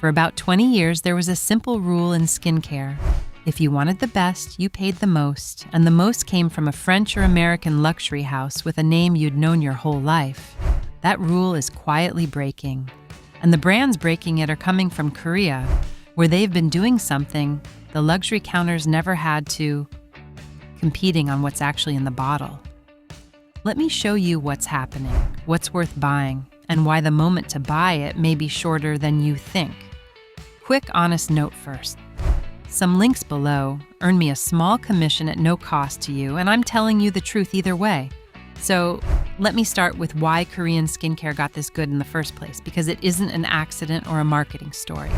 For about 20 years, there was a simple rule in skincare. If you wanted the best, you paid the most, and the most came from a French or American luxury house with a name you'd known your whole life. That rule is quietly breaking, and the brands breaking it are coming from Korea, where they've been doing something the luxury counters never had to, competing on what's actually in the bottle. Let me show you what's happening, what's worth buying, and why the moment to buy it may be shorter than you think. Quick, honest note first. Some links below earn me a small commission at no cost to you, and I'm telling you the truth either way. So let me start with why Korean skincare got this good in the first place, because it isn't an accident or a marketing story.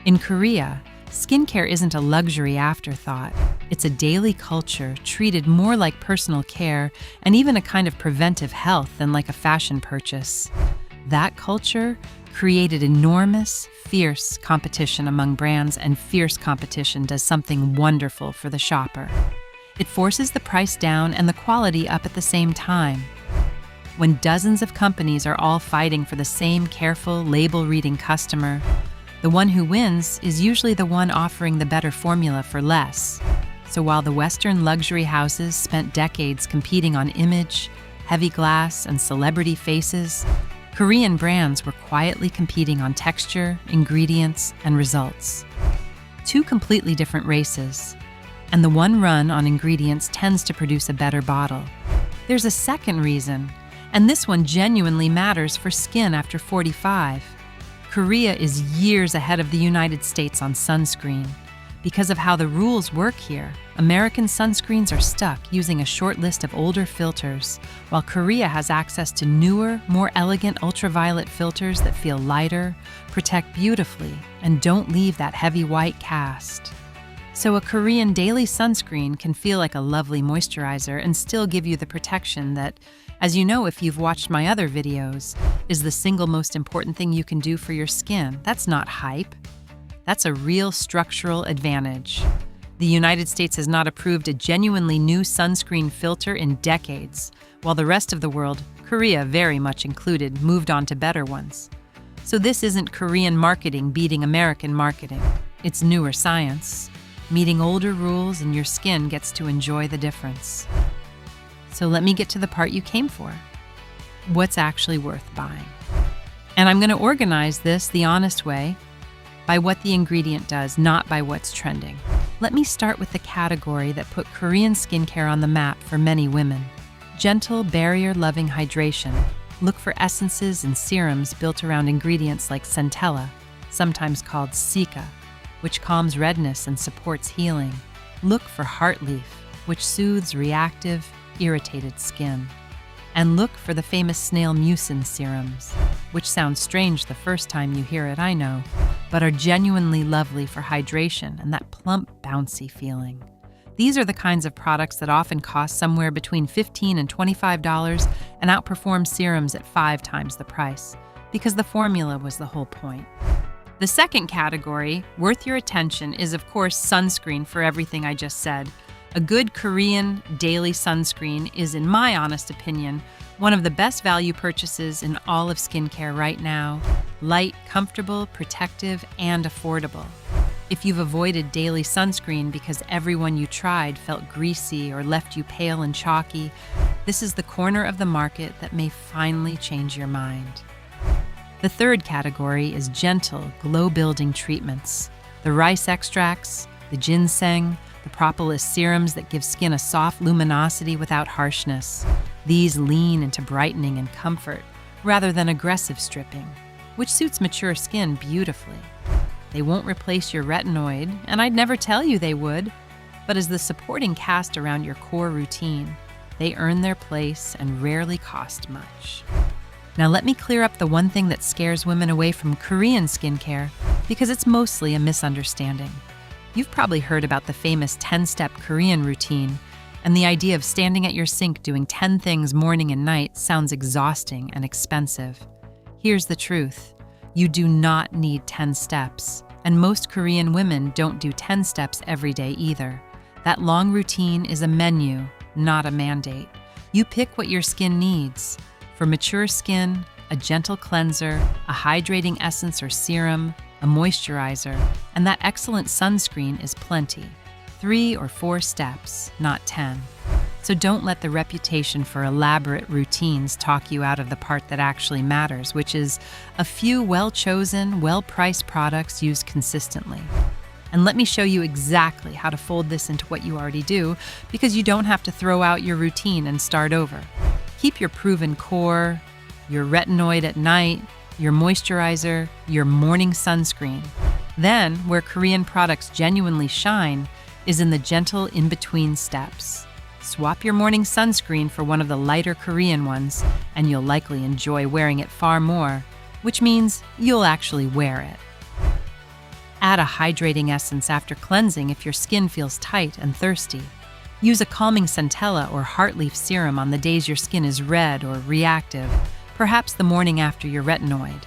In Korea, skincare isn't a luxury afterthought. It's a daily culture treated more like personal care and even a kind of preventive health than like a fashion purchase. That culture created enormous, fierce competition among brands, and fierce competition does something wonderful for the shopper. It forces the price down and the quality up at the same time. When dozens of companies are all fighting for the same careful, label-reading customer, the one who wins is usually the one offering the better formula for less. So while the Western luxury houses spent decades competing on image, heavy glass, and celebrity faces, Korean brands were quietly competing on texture, ingredients, and results. Two completely different races, and the one run on ingredients tends to produce a better bottle. There's a second reason, and this one genuinely matters for skin after 45. Korea is years ahead of the United States on sunscreen. Because of how the rules work here, American sunscreens are stuck using a short list of older filters, while Korea has access to newer, more elegant ultraviolet filters that feel lighter, protect beautifully, and don't leave that heavy white cast. So a Korean daily sunscreen can feel like a lovely moisturizer and still give you the protection that, as you know if you've watched my other videos, is the single most important thing you can do for your skin. That's not hype. That's a real structural advantage. The United States has not approved a genuinely new sunscreen filter in decades, while the rest of the world, Korea very much included, moved on to better ones. So this isn't Korean marketing beating American marketing. It's newer science. Meeting older rules and your skin gets to enjoy the difference. So let me get to the part you came for. What's actually worth buying? And I'm going to organize this the honest way, by what the ingredient does, not by what's trending. Let me start with the category that put Korean skincare on the map for many women. Gentle, barrier-loving hydration. Look for essences and serums built around ingredients like centella, sometimes called cica, which calms redness and supports healing. Look for heart leaf, which soothes reactive, irritated skin. And look for the famous snail mucin serums, which sounds strange the first time you hear it, I know, but are genuinely lovely for hydration and that plump, bouncy feeling. These are the kinds of products that often cost somewhere between $15 and $25 and outperform serums at 5 times the price, because the formula was the whole point. The second category, worth your attention, is of course sunscreen for everything I just said. A good Korean daily sunscreen is, in my honest opinion, one of the best value purchases in all of skincare right now. Light, comfortable, protective, and affordable. If you've avoided daily sunscreen because everyone you tried felt greasy or left you pale and chalky, this is the corner of the market that may finally change your mind. The third category is gentle, glow-building treatments. The rice extracts, the ginseng, the propolis serums that give skin a soft luminosity without harshness. These lean into brightening and comfort, rather than aggressive stripping, which suits mature skin beautifully. They won't replace your retinoid, and I'd never tell you they would, but as the supporting cast around your core routine, they earn their place and rarely cost much. Now let me clear up the one thing that scares women away from Korean skincare, because it's mostly a misunderstanding. You've probably heard about the famous 10-step Korean routine, and the idea of standing at your sink doing 10 things morning and night sounds exhausting and expensive. Here's the truth. You do not need 10 steps, and most Korean women don't do 10 steps every day either. That long routine is a menu, not a mandate. You pick what your skin needs. For mature skin, a gentle cleanser, a hydrating essence or serum, a moisturizer, and that excellent sunscreen is plenty. 3 or 4 steps, not 10. So don't let the reputation for elaborate routines talk you out of the part that actually matters, which is a few well-chosen, well-priced products used consistently. And let me show you exactly how to fold this into what you already do, because you don't have to throw out your routine and start over. Keep your proven core, your retinoid at night, your moisturizer, your morning sunscreen. Then, where Korean products genuinely shine is in the gentle in-between steps. Swap your morning sunscreen for one of the lighter Korean ones, and you'll likely enjoy wearing it far more, which means you'll actually wear it. Add a hydrating essence after cleansing if your skin feels tight and thirsty. Use a calming centella or heart leaf serum on the days your skin is red or reactive, perhaps the morning after your retinoid.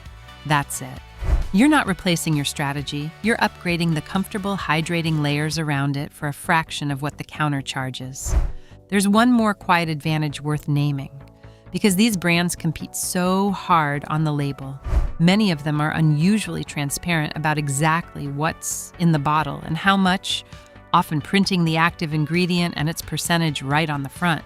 That's it. You're not replacing your strategy, you're upgrading the comfortable hydrating layers around it for a fraction of what the counter charges. There's one more quiet advantage worth naming. Because these brands compete so hard on the label, many of them are unusually transparent about exactly what's in the bottle and how much, often printing the active ingredient and its percentage right on the front.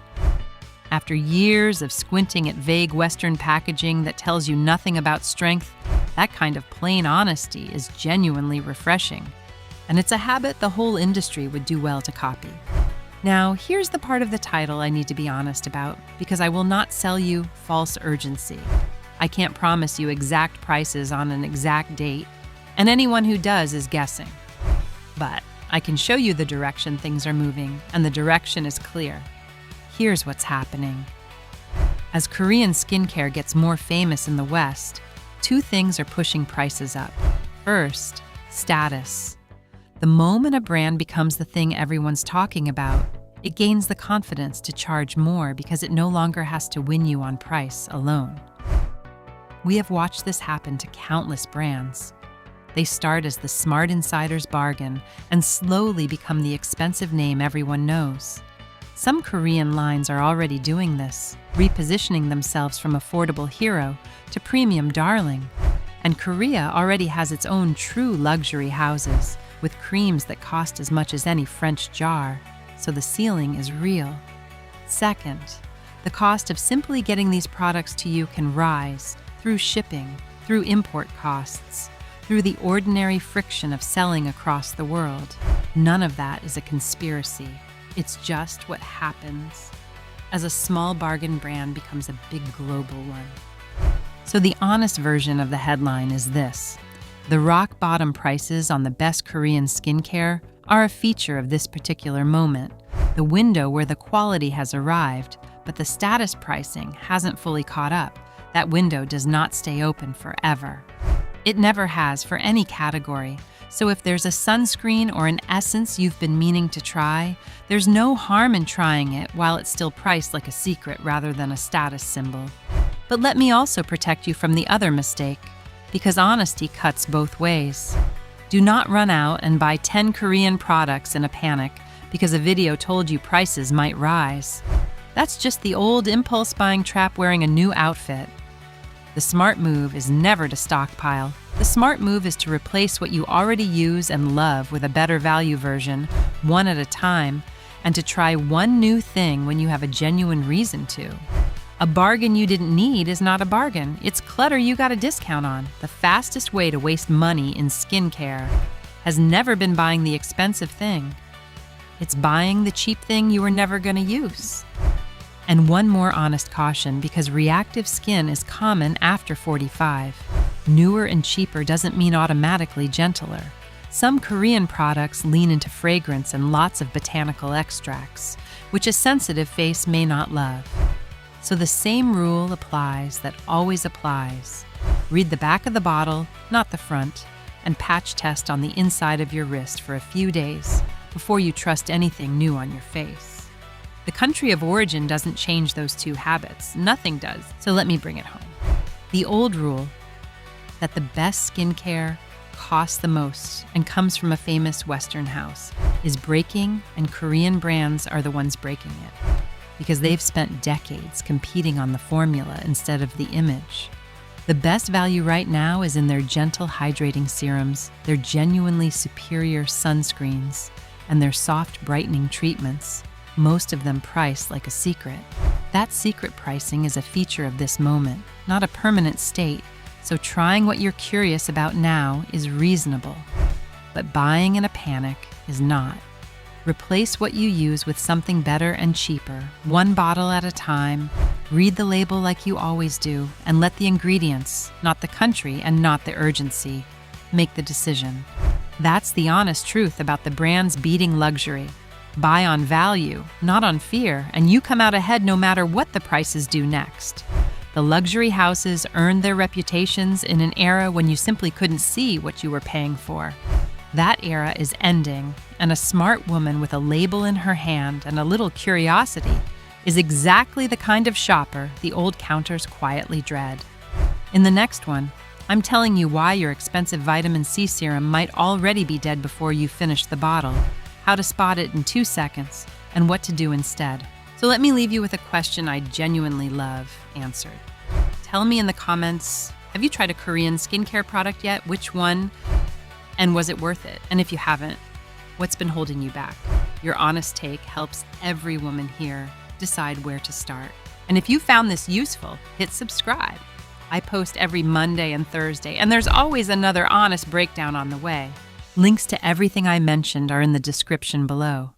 After years of squinting at vague Western packaging that tells you nothing about strength, that kind of plain honesty is genuinely refreshing. And it's a habit the whole industry would do well to copy. Now, here's the part of the title I need to be honest about, because I will not sell you false urgency. I can't promise you exact prices on an exact date, and anyone who does is guessing. But I can show you the direction things are moving, and the direction is clear. Here's what's happening. As Korean skincare gets more famous in the West, 2 things are pushing prices up. First, status. The moment a brand becomes the thing everyone's talking about, it gains the confidence to charge more because it no longer has to win you on price alone. We have watched this happen to countless brands. They start as the smart insider's bargain and slowly become the expensive name everyone knows. Some Korean lines are already doing this, repositioning themselves from affordable hero to premium darling. And Korea already has its own true luxury houses, with creams that cost as much as any French jar, so the ceiling is real. Second, the cost of simply getting these products to you can rise through shipping, through import costs, through the ordinary friction of selling across the world. None of that is a conspiracy. It's just what happens as a small bargain brand becomes a big global one. So the honest version of the headline is this: the rock bottom prices on the best Korean skincare are a feature of this particular moment, the window where the quality has arrived, but the status pricing hasn't fully caught up. That window does not stay open forever. It never has for any category. So if there's a sunscreen or an essence you've been meaning to try, there's no harm in trying it while it's still priced like a secret rather than a status symbol. But let me also protect you from the other mistake, because honesty cuts both ways. Do not run out and buy 10 Korean products in a panic because a video told you prices might rise. That's just the old impulse buying trap wearing a new outfit. The smart move is never to stockpile. The smart move is to replace what you already use and love with a better value version, one at a time, and to try one new thing when you have a genuine reason to. A bargain you didn't need is not a bargain. It's clutter you got a discount on. The fastest way to waste money in skincare has never been buying the expensive thing. It's buying the cheap thing you were never going to use. And one more honest caution, because reactive skin is common after 45. Newer and cheaper doesn't mean automatically gentler. Some Korean products lean into fragrance and lots of botanical extracts, which a sensitive face may not love. So the same rule applies that always applies. Read the back of the bottle, not the front, and patch test on the inside of your wrist for a few days before you trust anything new on your face. The country of origin doesn't change those 2 habits. Nothing does. So let me bring it home. The old rule that the best skincare costs the most and comes from a famous Western house is breaking, and Korean brands are the ones breaking it because they've spent decades competing on the formula instead of the image. The best value right now is in their gentle hydrating serums, their genuinely superior sunscreens, and their soft brightening treatments, most of them priced like a secret. That secret pricing is a feature of this moment, not a permanent state, so trying what you're curious about now is reasonable. But buying in a panic is not. Replace what you use with something better and cheaper, one bottle at a time. Read the label like you always do, and let the ingredients, not the country and not the urgency, make the decision. That's the honest truth about the brands beating luxury. Buy on value, not on fear, and you come out ahead no matter what the prices do next. The luxury houses earned their reputations in an era when you simply couldn't see what you were paying for. That era is ending, and a smart woman with a label in her hand and a little curiosity is exactly the kind of shopper the old counters quietly dread. In the next one, I'm telling you why your expensive vitamin C serum might already be dead before you finish the bottle, how to spot it in 2 seconds, and what to do instead. So let me leave you with a question I genuinely love answered. Tell me in the comments, have you tried a Korean skincare product yet? Which one? And was it worth it? And if you haven't, what's been holding you back? Your honest take helps every woman here decide where to start. And if you found this useful, hit subscribe. I post every Monday and Thursday, and there's always another honest breakdown on the way. Links to everything I mentioned are in the description below.